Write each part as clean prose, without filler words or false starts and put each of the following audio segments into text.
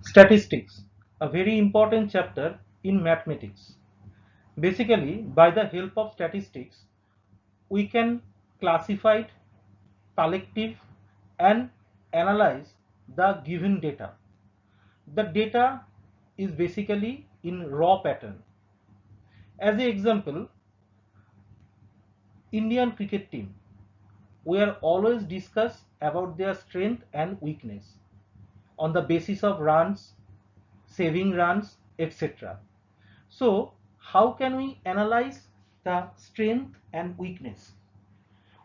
Statistics, a very important chapter in mathematics. Basically, by the help of statistics, we can classify, collective, and analyze the given data. The data is basically in raw pattern. As an example, Indian cricket team, we are always discuss about their strength and weakness on the basis of runs, saving runs, etc. So, how can we analyze the strength and weakness?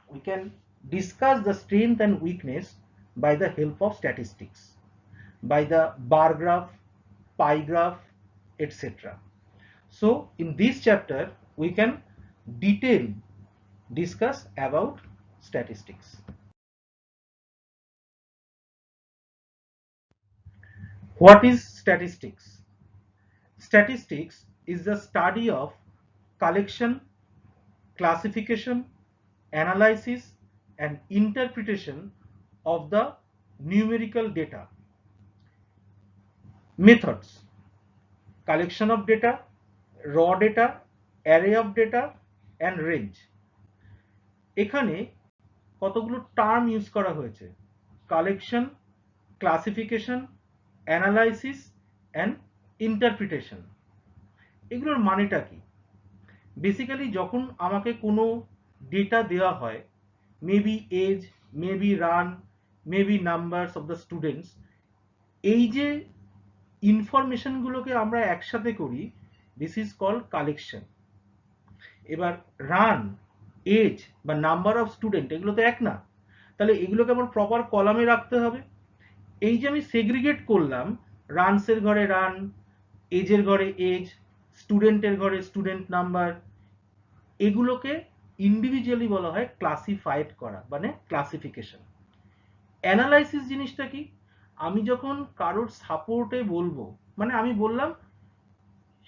We can discuss the strength and weakness by the help of statistics, by the bar graph, pie graph, etc. So, in this chapter, we can detail discuss about statistics. What is statistics? Statistics is the study of collection, classification, analysis, and interpretation of the numerical data. Methods: collection of data, raw data, array of data, and range. এখানে কতগুলো term use করা হয়েছে: collection, classification, analysis and interpretation. এগুলোর মানেটা কি? Basically যখন আমাকে কোনো ডেটা দেওয়া হয়, maybe age, maybe run, maybe numbers of the students, এই যে ইনফরমেশনগুলোকে আমরা একসাথে করি, দিস ইজ কল্ড কালেকশন। এবার রান, এজ বা নাম্বার অফ স্টুডেন্ট এগুলো তো এক না, তাহলে এগুলোকে আমার প্রপার কলামে রাখতে হবে। এই যে আমি সেগ্রিগেট করলাম, রানসের ঘরে রান, এজের ঘরে এজ, স্টুডেন্টের ঘরে স্টুডেন্ট নাম্বার, এগুলোকে ইন্ডিভিজুয়ালি বলা হয় ক্লাসিফাইড করা, মানে ক্লাসিফিকেশন। অ্যানালাইসিস জিনিসটা কি? আমি যখন কারোর সাপোর্টে বলবো, মানে আমি বললাম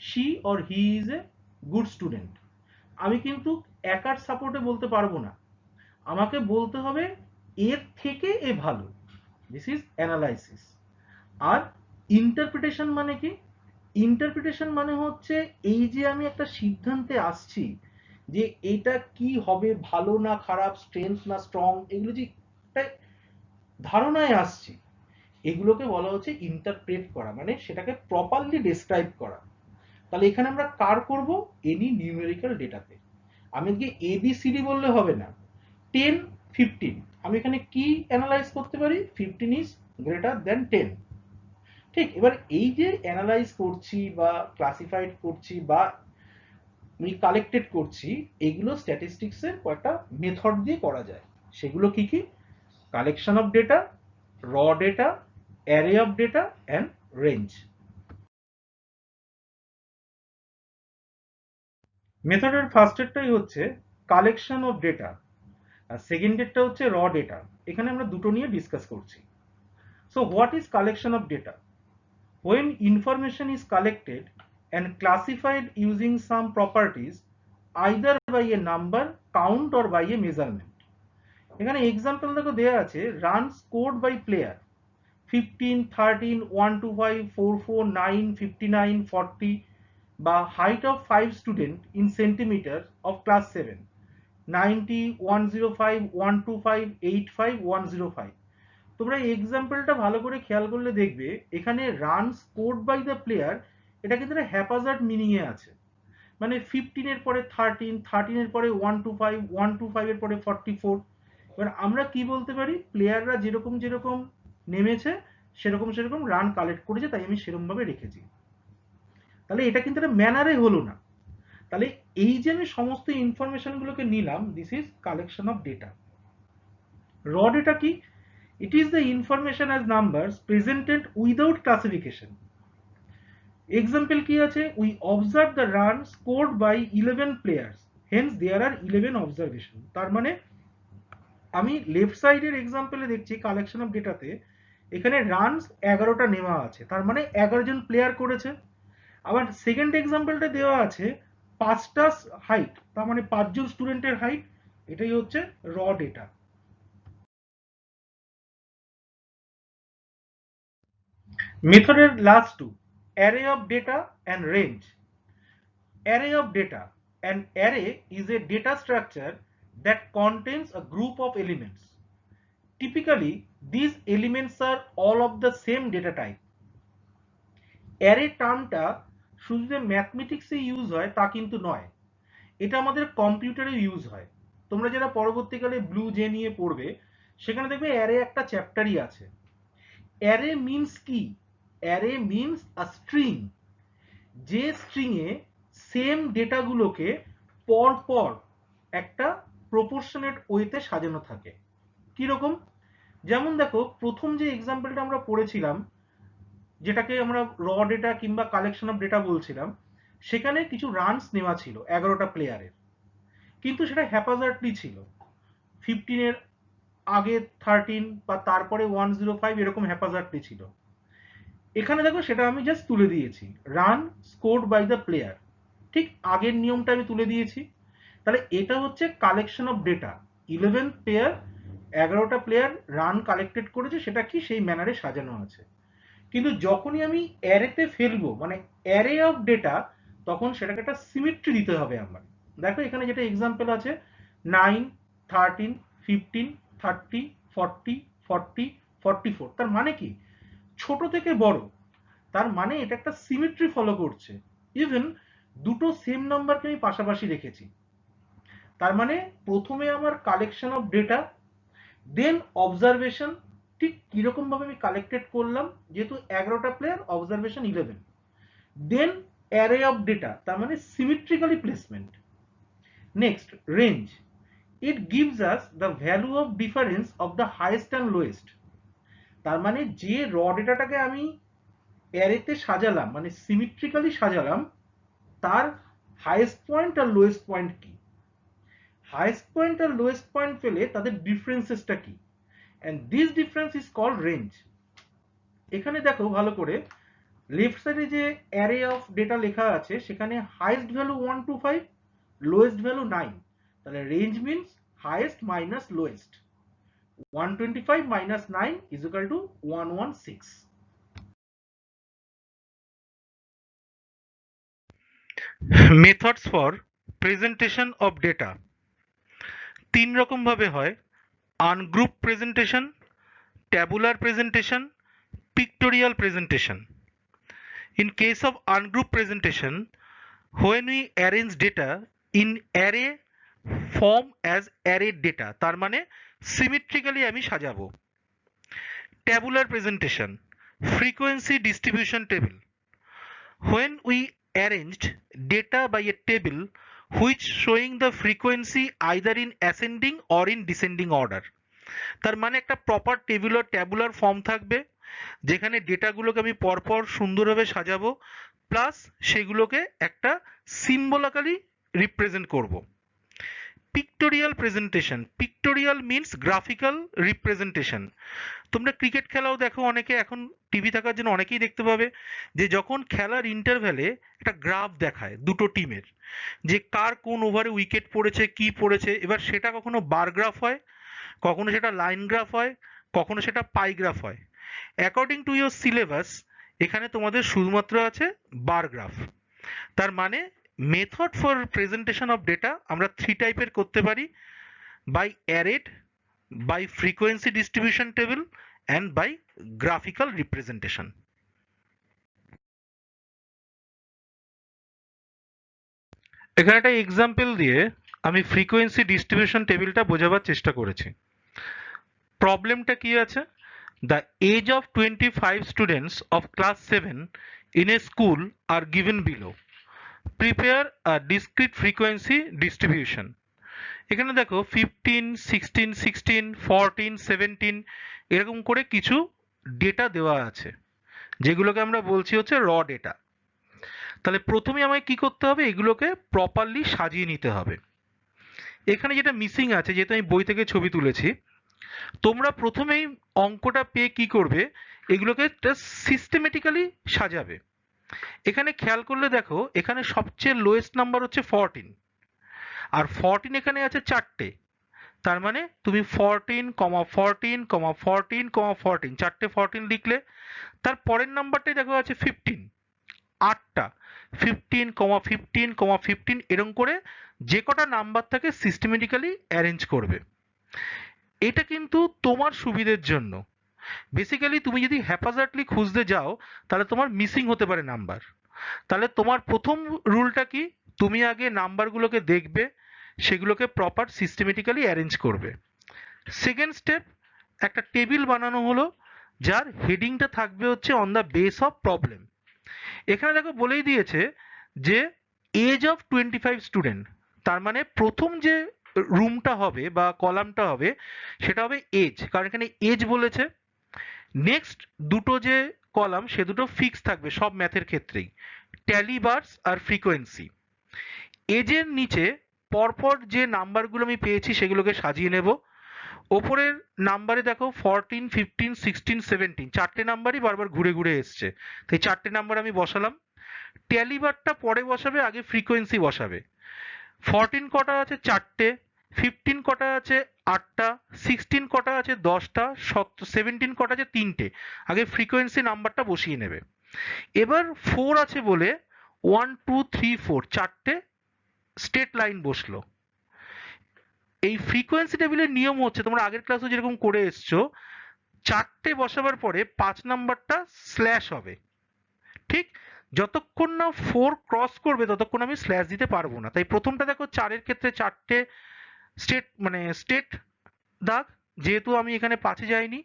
she or he is a good student, আমি কিন্তু একার সাপোর্টে বলতে পারবো না, আমাকে বলতে হবে এর থেকে এ ভালো। This is analysis. আর ইন্টারপ্রিটেশন মানে কি? ইন্টারপ্রিটেশন মানে হচ্ছে এই যে আমি একটা সিদ্ধান্তে আসছি যে এটা কি হবে, ভালো না খারাপ, স্ট্রেংথ না স্ট্রং, এগুলো যে ধারণায় আসছি, এগুলোকে বলা হচ্ছে ইন্টারপ্রেট করা, মানে সেটাকে প্রপারলি ডেসক্রাইব করা। তাহলে এখানে আমরা কার করব? এনি নিউমেরিক্যাল ডেটাতে। আমি আজকে এবিসিডি বললে হবে না, 10, 15, আমি এখানে কি অ্যানালাইজ করতে পারি? 15 ইজ গ্রেটার দেন 10। ঠিক, এবার এই যে অ্যানালাইজ করছি বা ক্লাসিফাইড করছি বা আমি কালেক্টেড করছি, এগুলো স্ট্যাটিস্টিক্সের কয়েকটা মেথড দিয়ে করা যায়। সেগুলো কি কি? কালেকশন অফ ডেটা, র data, array of data and range. মেথডের ফার্স্টেরটাই হচ্ছে কালেকশন অফ ডেটা, আর সেকেন্ডেরটা হচ্ছে র ডেটা। এখানে আমরা দুটো নিয়ে ডিসকাস করছি। So what is collection of data? When information is collected and classified using some properties, either by a number, count or by a measurement. এখানে example দেখো দেওয়া আছে, রান স্কোরড বাই প্লেয়ার 15, 13, 125, 44, 9, 59, 40, বা height of 5 student in centimetre of class 7, 90, 105, 125, 85, 105। তোমরা এই এক্সাম্পলটা ভালো করে খেয়াল করলে দেখবে এখানে run scored by the player, এটা কিন্তু একটা হ্যাপাজার্ড মিনিং এ আছে। মানে 15 এর পরে 13, 13 এর পরে 125, 125 এর পরে 44। এবার আমরা কি বলতে পারি? প্লেয়াররা যেরকম যেরকম নেমেছে সেরকম সেরকম রান কালেক্ট করেছে, তাই আমি সেরকম ভাবে রেখেছি। তাহলে এটা কিন্তু একটা ম্যানারে হলো না। তাহলে এই যে আমি সমস্ত ইনফরমেশন গুলোকে নিলাম, this is collection of data. র ডেটা কি? It is the information as numbers presented without classification. Example কি আছে? We observe the run scored by 11 players. Hence there are 11 observation. তার মানে আমি লেফট সাইডের এক্সাম্পলে দেখছি কালেকশন অফ ডেটাতে এখানে রানস 11টা নেওয়া আছে, তার মানে 11 জন প্লেয়ার করেছে। আবার সেকেন্ড এক্সাম্পলটা দেওয়া আছে 5টা হাইট, তার মানে 5 জন স্টুডেন্টের হাইট। এটাই হচ্ছে র ডেটা। মেথডের last two, array of data and range. Array of data. An array is a data structure that contains a group of elements. Typically, these elements are all of the same data type. Array টার্মটা শুধু যে ম্যাথমেটিক্সে use হয় তা কিন্তু নয়, এটা আমাদের কম্পিউটারে use হয়। তোমরা যারা পরবর্তীকালে ব্লু জে নিয়ে পড়বে সেখানে দেখবে অ্যারে একটা চ্যাপ্টারই আছে। অ্যারে মিনস কি? অ্যারে মিনস আ স্ট্রিং, যে স্ট্রিংয়ে সেম ডেটাগুলোকে পরপর একটা প্রপোর্শনেট ওয়েতে সাজানো থাকে। কিরকম? যেমন দেখো, প্রথম যে এক্সাম্পলটা আমরা পড়েছিলাম, যেটাকে আমরা র ডেটা কিংবা কালেকশন অফ ডেটা বলছিলাম, সেখানে কিছু রানস নেওয়া ছিল 11টা প্লেয়ারের, কিন্তু সেটা হ্যাপাজার্ডলি ছিল। 15 এর আগে 13 বা তারপরে 105 এরকম হ্যাপাজার্ডলি ছিল। এখানে দেখো সেটা আমি জাস্ট তুলে দিয়েছি, run scored by the player, ঠিক আগের নিয়মটা আমি তুলে দিয়েছি। তাহলে এটা হচ্ছে কালেকশন অফ ডেটা। 11 প্লেয়ার, 11টা প্লেয়ার রান কালেক্টেড করেছে, সেটা কি সেই ম্যানারে সাজানো আছে। কিন্তু যখনই আমি অ্যারেতে ফেলবো, মানে অ্যারে অফ ডেটা, তখন সেটাকে একটা সিমেট্রি দিতে হবে আমার। দেখো এখানে যেটা এক্সাম্পল আছে, 9, 13, 15, 30, 40, 40, 44, তার মানে কি? ছোট থেকে বড়, তার মানে এটা একটা সিমেট্রি ফলো করছে। ইভেন দুটো সেম নাম্বারকে আমি পাশাপাশি রেখেছি, তার মানে প্রথমে আমার collection of data, then observation. ঠিক কিরকম ভাবে আমি কালেক্টেড করলাম, যেহেতু 11টা player, observation 11, then array of data, তার মানে symmetrically placement. Next, range. It gives us the value of difference of the highest and lowest. তার মানে যে র ডেটাটাকে আমি অ্যারেতে সাজালাম, মানে সিমেট্রিক্যালি সাজালাম, তার হাইয়েস্ট পয়েন্ট আর লোয়েস্ট পয়েন্ট কি। হাইয়েস্ট পয়েন্ট আর লোয়েস্ট পয়েন্ট পেলে তাদের ডিফারেন্সেসটা কি, and this difference is called range. এখানে দেখো ভালো করে, লেফট সাইডে যে অ্যারে অফ ডেটা লেখা আছে সেখানে highest value 1 to 5, lowest value 9, তাহলে range means highest minus lowest. 125 minus 9 is equal to 116. Methods for presentation of data তিন রকম ভাবে হয়: ungroup presentation, tabular presentation, pictorial presentation. In case of ungroup presentation, when we arrange data in array form as array data, তার মানে symmetrically আমি সাজাবো। Tabular presentation, frequency distribution table. When we arranged data by a table which showing the frequency either in ascending or in descending order, তার মানে একটা proper tabular form থাকবে, যেখানে ডেটাগুলোকে আমি পরপর সুন্দরভাবে সাজাবো, প্লাস সেগুলোকে একটা সিম্বলিক্যালি রিপ্রেজেন্ট করব। Pictorial presentation, pictorial means graphical representation. তোমরা ক্রিকেট খেলাও দেখো, অনেকে এখন টিভি থাকার জন্য অনেকেই দেখতে পাবে যে যখন খেলার ইন্টারভ্যালে একটা গ্রাফ দেখায় দুটো টিমের, যে কার কোন ওভারে উইকেট পড়েছে, কি পড়েছে। এবার সেটা কখনো বার গ্রাফ হয়, কখনো সেটা লাইন গ্রাফ হয়, কখনো সেটা পাই গ্রাফ হয়। অ্যাকর্ডিং টু ইউর সিলেবাস এখানে তোমাদের শুধুমাত্র আছে বার গ্রাফ। তার মানে method for presentation of data আমরা 3 টাইপের করতে পারি: by arrayed, by frequency distribution table, and by graphical representation. এখানে একটা এক্সাম্পল দিয়ে আমি ফ্রিকোয়েন্সি ডিস্ট্রিবিউশন টেবিলটা বোঝাবার চেষ্টা করেছি। প্রবলেমটা কি আছে? The age of 25 students of class 7 in a school are given below. Prepare a discrete frequency distribution. এখানে দেখো 15, 16, 16, 14, 17 এরকম করে কিছু ডেটা দেওয়া আছে, যেগুলোকে আমরা বলছি হচ্ছে র ডেটা। তাহলে প্রথমে আমায় কি করতে হবে? এগুলোকে প্রপারলি সাজিয়ে নিতে হবে। এখানে যেটা মিসিং আছে, যেহেতু আমি বই থেকে ছবি তুলেছি, তোমরা প্রথমেই অঙ্কটা পেয়ে কি করবে, এগুলোকে সিস্টেমেটিক্যালি সাজাবে। এখানে খেয়াল করলে দেখো, এখানে সবচেয়ে লোয়েস্ট নাম্বার হচ্ছে 14, আর 14 এখানে আছে 4টে, তার মানে তুমি 14,14,14,14 চারটে 14 লিখলে। তার পরের নাম্বারটাই দেখো আছে 15, আটটা 15,15,15 এরকম করে যে কটা নাম্বার থাকে সিস্টেমেটিক্যালি অ্যারেঞ্জ করবে। এটা কিন্তু তোমার সুবিধের জন্য। বেসিক্যালি তুমি যদি হ্যাপাজার্ডলি খুঁজতে যাও তাহলে তোমার মিসিং হতে পারে নাম্বার। তাহলে তোমার প্রথম রুলটা কি, তুমি আগে নাম্বারগুলোকে দেখবে, সেগুলোকে প্রপার সিস্টেমেটিক্যালি অ্যারেঞ্জ করবে। সেকেন্ড স্টেপ, একটা টেবিল বানানো হলো যার হেডিংটা থাকবে হচ্ছে on the base of problem. এখানে দেখো বলেই দিয়েছে যে এজ অফ 25 স্টুডেন্ট, তার মানে প্রথম যে রুমটা হবে বা কলামটা হবে সেটা হবে এজ, কারণ এখানে এজ বলেছে। নেক্সট দুটো যে কলাম সে দুটো ফিক্স থাকবে সব ম্যাথের ক্ষেত্রেই, ট্যালি বার্স আর ফ্রিকোয়েন্সি। এজের নিচে পরপর যে নাম্বারগুলো আমি পেয়েছি সেগুলোকে সাজিয়ে নেব। ওপরের নাম্বারে দেখো 14, 15, 16, 17 চারটে নাম্বারই বারবার ঘুরে ঘুরে এসছে, তাই চারটে নাম্বার আমি বসালাম। ট্যালি বারটা পরে বসাবে, আগে ফ্রিকোয়েন্সি বসাবে। 14 কটা আছে? চারটে। 15 কটা আছে? আটটা। 16 কটা আছে? 10টা। 17 কটা আছে? তিনটে। আগে ফ্রিকোয়েন্সি নাম্বারটা বসিয়ে নেবে। এবার 4 আছে বলে 1 2 3 4 চারটে স্টেট লাইন বসলো। এই ফ্রিকোয়েন্সি টেবিলের নিয়ম হচ্ছে, তোমরা আগের ক্লাসে যেরকম করে এসছো, চারটে বসাবার পরে 5 নাম্বারটা স্ল্যাশ হবে। ঠিক যতক্ষণ না 4 ক্রস করবে ততক্ষণ আমি স্ল্যাশ দিতে পারবো না। তাই প্রথমটা দেখো 4-এর ক্ষেত্রে চারটে স্টেট দাগ, যেহেতু আমি এখানে 5-এ যাইনি।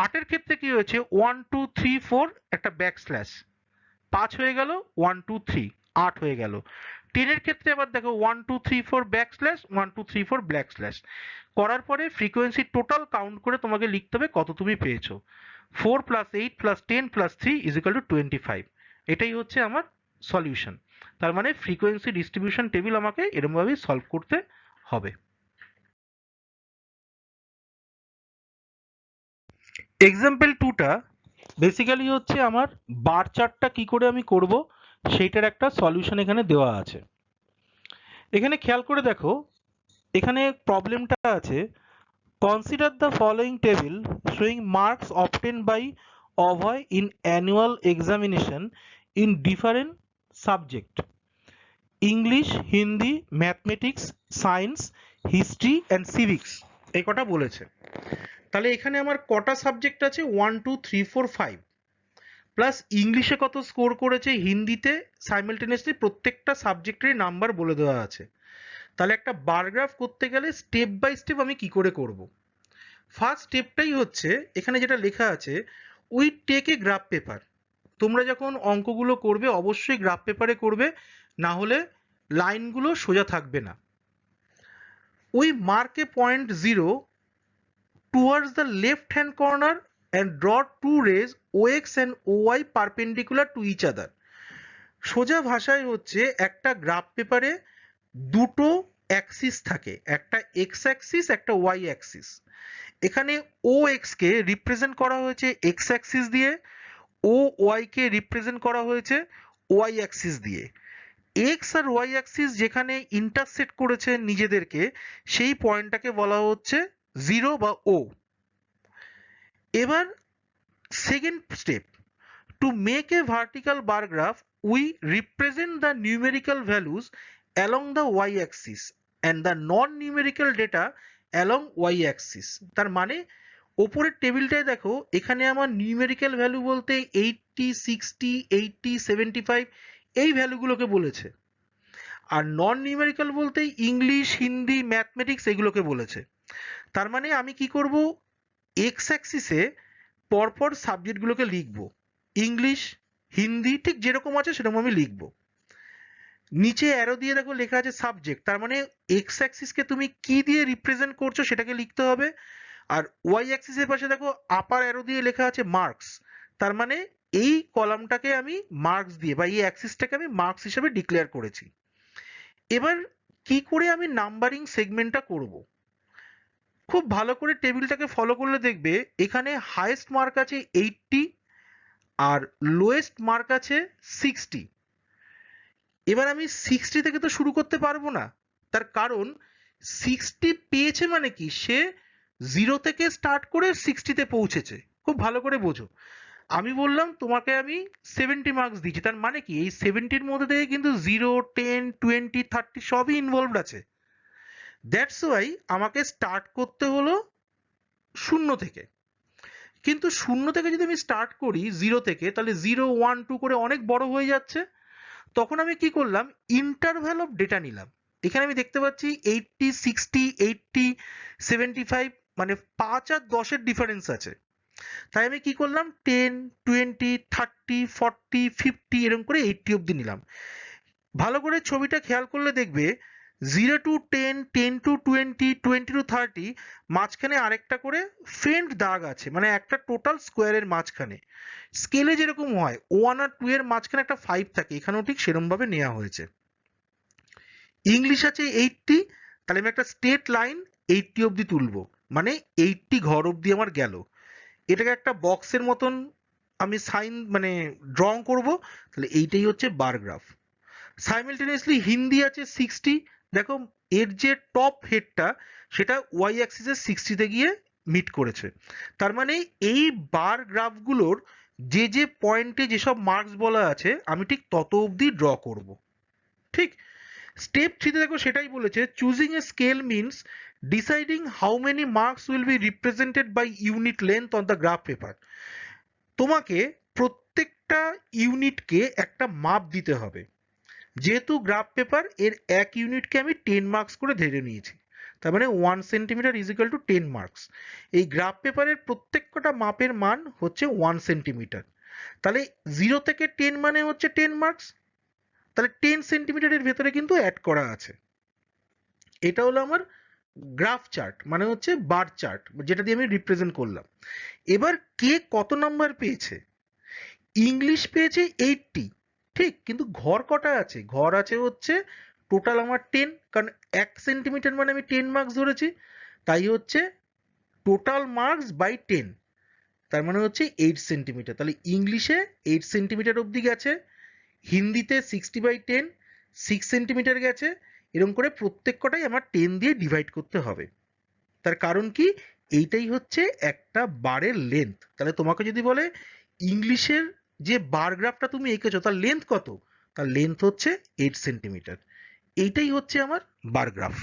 8-এর ক্ষেত্রে কি হয়েছে, 1 2 3 4 একটা ব্যাক স্ল্যাশ, 5 হয়ে গেল, 1 2 3 8 হয়ে গেল। 10-এর ক্ষেত্রে আবার দেখো 1 2 3 4 ব্যাক স্ল্যাশ, 1 2 3 4 ব্যাক স্ল্যাশ করার পরে ফ্রিকোয়েন্সি টোটাল কাউন্ট করে তোমাকে লিখতে হবে কত তুমি পেয়েছো। 4 plus 8 plus 10 plus 3 is equal to 25। এটাই হচ্ছে আমার সলিউশন। তার মানে ফ্রিকোয়েন্সি ডিস্ট্রিবিউশন টেবিল আমাকে এরকমভাবেই সলভ করতে হবে। এক্সাম্পল 2টা বেসিক্যালি হচ্ছে আমার বার চার্টটা কি করে আমি করব সেইটার একটা সলিউশন এখানে দেওয়া আছে। এখানে খেয়াল করে দেখো, এখানে প্রবলেমটা আছে, consider the following table showing marks obtained by Abhay in annual examination in different subject: English, Hindi, mathematics, science, history and civics. এই কটা বলেছে। তাহলে এখানে আমার কটা সাবজেক্ট আছে? 1 2 3 4 5, প্লাস ইংলিশে কত স্কোর করেছে, হিন্দিতে সাইমালটেনিয়াসলি প্রত্যেকটা সাবজেক্টেরই নাম্বার বলে দেওয়া আছে। তাহলে একটা বার গ্রাফ করতে গেলে স্টেপ বাই স্টেপ আমি কি করে করব। ফার্স্ট স্টেপটাই হচ্ছে এখানে যেটা লেখা আছে, we take a graph paper. তোমরা যখন অঙ্কগুলো করবে অবশ্যই গ্রাফ পেপারে করবে, না হলে লাইনগুলো সোজা থাকবে না। We mark A point 0 towards the left hand corner and draw two rays OX and OY perpendicular to each other. সোজা ভাষায় হচ্ছে একটা গ্রাফ পেপারে দুটো অ্যাক্সিস থাকে, একটা এক্স অ্যাক্সিস একটা ওয়াই অ্যাক্সিস। এখানে ও এক্স কে রিপ্রেজেন্ট করা হয়েছে এক্স অ্যাক্সিস দিয়ে, ও ওয়াই কে রিপ্রেজেন্ট করা হয়েছে ওয়াই অ্যাক্সিস দিয়ে। এক্স আর ওয়াই অ্যাক্সিস যেখানে ইন্টারসেক্ট করেছে নিজেদেরকে, সেই পয়েন্টটাকে বলা হচ্ছে 0 বা ও। এবার second step, to make a vertical bar graph we represent the numerical values along the Y axis and the non numerical data along Y axis. তার মানে ওপরের টেবিলটায় দেখো, এখানে আমার নিউমেরিক্যাল ভ্যালু বলতে 80, 60, 80, 75 এই ভ্যালুগুলোকে বলেছে, আর নন নিউমেরিক্যাল বলতে ইংলিশ, হিন্দি, ম্যাথমেটিক্স এগুলোকে বলেছে। তার মানে আমি কি করব, এক্স অ্যাক্সিসে পরপর সাবজেক্টগুলোকে লিখবো, ইংলিশ, হিন্দি ঠিক যেরকম আছে সেরকম আমি লিখবো। নিচে অ্যারো দিয়ে দেখো লেখা আছে সাবজেক্ট, তার মানে এক্স অ্যাক্সিসকে তুমি কি দিয়ে রিপ্রেজেন্ট করছো সেটাকে লিখতে হবে। আর ওয়াই অ্যাক্সিসের পাশে দেখো আপার অ্যারো দিয়ে লেখা আছে মার্কস, তার মানে এই কলামটাকে আমি মার্কস দিয়ে বা এই অ্যাক্সিসটাকে আমি মার্কস হিসেবে ডিক্লেয়ার করেছি। এবার কি করে আমি নাম্বারিং সেগমেন্টটা করব, খুব ভালো করে টেবিলটাকে ফলো করলে দেখবে এখানে হাইয়েস্ট মার্ক আছে 80 আর লোয়েস্ট মার্ক আছে 60। এবার আমি 60 থেকে তো শুরু করতে পারবো না, তার কারণ 60 পেয়েছে মানে কি, সে 0 থেকে স্টার্ট করে 60-তে পৌঁছেছে। খুব ভালো করে বোঝো। আমি বললাম তোমাকে আমি 70 মার্কস দিচ্ছি, তার মানে কি এই 70-র মধ্যে থেকে কিন্তু 0, 10, 20, 30 সবই ইনভলভড আছে। দ্যাটস ওয়াই আমাকে স্টার্ট করতে হলো 0 থেকে। কিন্তু 0 থেকে যদি আমি স্টার্ট করি 0 থেকে, তাহলে 0, 1, 2 করে অনেক বড় হয়ে যাচ্ছে। তখন আমি কি করলাম, ইন্টারভ্যাল অফ ডেটা নিলাম। এখানে আমি দেখতে পাচ্ছি 80, 60, 80, 75, মানে 5 আর 10-এর ডিফারেন্স আছে। তাই আমি কি করলাম, 10, 20, 30, 40, 50 এরকম করে 80 অব্দি নিলাম। ভালো করে ছবিটা খেয়াল করলে দেখবে 0 to 10, 10 to 20, 20 to 30 মাঝখানে আরেকটা করে ফেন্ট দাগ আছে, মানে একটা টোটাল স্কোয়ারের মাঝখানে। স্কেলে যেরকম হয় 1 আর 2 এর মাঝখানে একটা 5 থাকে, এখানেও ঠিক সেরকম ভাবে নেওয়া হয়েছে। ইংলিশ আছে 80, তাহলে আমি একটা স্ট্রেট লাইন 80 অব্দি তুলবো, মানে 80 ঘর অব্দি আমার গেল। এটাকে একটা বক্সের মতন আমি সাইন মানে ড্র করব, তাহলে এইটাই হচ্ছে বার গ্রাফ। সাইমেলটেনিয়াসলি হিন্দি আছে 60, দেখো এর যে টপ হেডটা সেটা ওয়াই অ্যাক্সিসের 60-তে গিয়ে মিট করেছে। তার মানে এই বার গ্রাফগুলোর যে যে পয়েন্টে যেসব মার্কস বলা আছে আমি ঠিক তত অবধি ড্র করব। ঠিক স্টেপ 3-তে দেখো সেটাই বলেছে, choosing a scale means deciding how many marks will be represented by unit length on the graph paper. তোমাকে প্রত্যেকটা ইউনিটকে একটা মাপ দিতে হবে। যেহেতু গ্রাফ পেপার, এর এক ইউনিটকে আমি 10 মার্কস করে ধরে নিয়েছি, তার মানে 1 centimetre is equal to 10 marks. এই গ্রাফ পেপারের প্রত্যেকটা মাপের মান হচ্ছে 1 সেন্টিমিটার। তাহলে 0 থেকে 10 মানে হচ্ছে 10 মার্কস, তাহলে 10 সেন্টিমিটারের ভেতরে কিন্তু অ্যাড করা আছে। এটা হলো আমার গ্রাফ চার্ট, মানে হচ্ছে বার চার্ট, যেটা দিয়ে আমি রিপ্রেজেন্ট করলাম। এবার কে কত নাম্বার পেয়েছে, ইংলিশ পেয়েছে 80, ঠিক, কিন্তু ঘর কটা আছে, ঘর আছে হচ্ছে টোটাল আমার 10, কারণ 1 সেন্টিমিটার মানে আমি 10 মার্কস ধরেছি, তাই হচ্ছে টোটাল মার্কস বাই 10, তার মানে হচ্ছে 8 সেন্টিমিটার। তাহলে ইংলিশে 8 সেন্টিমিটার অবধি গেছে, হিন্দিতে 60/10 6 সেন্টিমিটার গেছে। এরকম করে প্রত্যেক কটাই আমার 10 দিয়ে ডিভাইড করতে হবে। তার কারণ কি, এইটাই হচ্ছে একটা বারের লেন্থ। তাহলে তোমাকে যদি বলে ইংলিশের যে বার গ্রাফটা তুমি এঁকেছো তার লেন্থ কত, তার লেন্থ হচ্ছে 8 সেন্টিমিটার। এইটাই হচ্ছে আমার bar graph.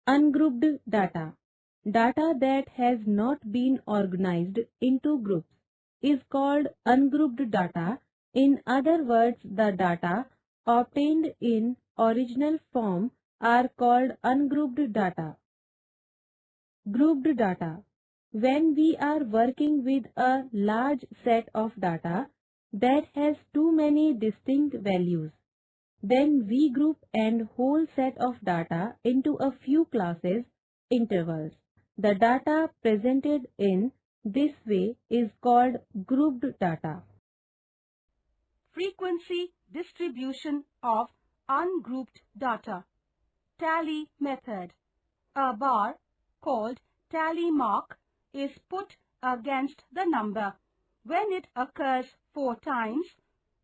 Ungrouped data. Data that has not been organized into groups is called ungrouped data. In other words, the data obtained in original form are called ungrouped data. Grouped data. When we are working with a large set of data that has too many distinct values, then we group an whole set of data into a few classes, intervals. The data presented in this way is called grouped data. Frequency distribution of ungrouped data. Tally method. A bar called tally mark is put against the number. When it occurs 4 times,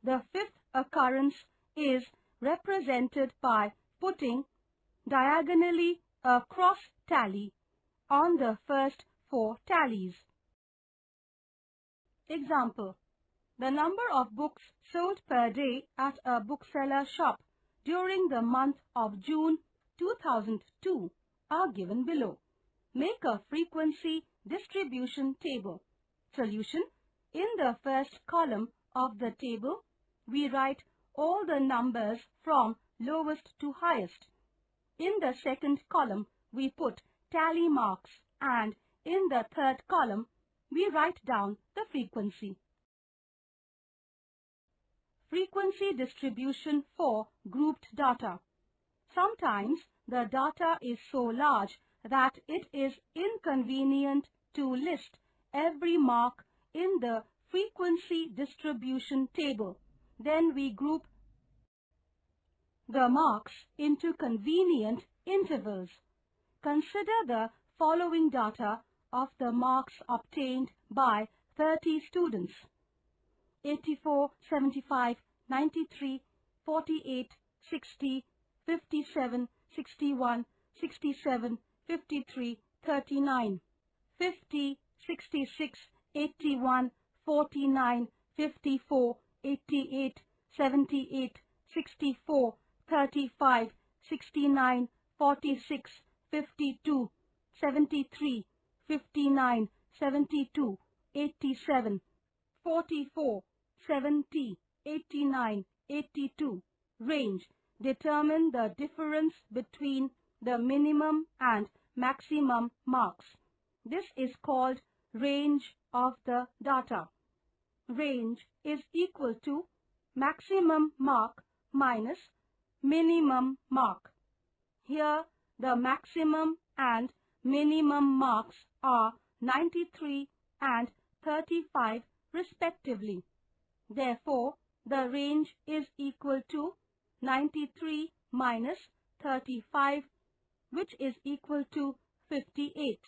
the fifth occurrence is represented by putting diagonally a cross tally on the first 4 tallies. Example: the number of books sold per day at a bookseller shop during the month of June 2002 are given below. Make a frequency distribution table. Solution: in the first column of the table, we write all the numbers from lowest to highest. In the second column, we put tally marks, and in the third column, we write down the frequency. Frequency distribution for grouped data. Sometimes the data is so large that it is inconvenient to list every mark in the frequency distribution table. Then we group the marks into convenient intervals. Consider the following data of the marks obtained by 30 students: 84, 75, 93, 48, 60, 57, 61, 67, 53, 39, 50, 66, 81, 49, 54, 88, 78, 64, 35, 69, 46, 52, 73, 59, 72, 87, 44, 70, 89, 82. Range. Determine the difference between the minimum and maximum marks. This is called range of the data. Range is equal to maximum mark minus minimum mark. Here the maximum and minimum marks are 93 and 35 respectively. Therefore, the range is equal to 93 minus 35, which is equal to 58.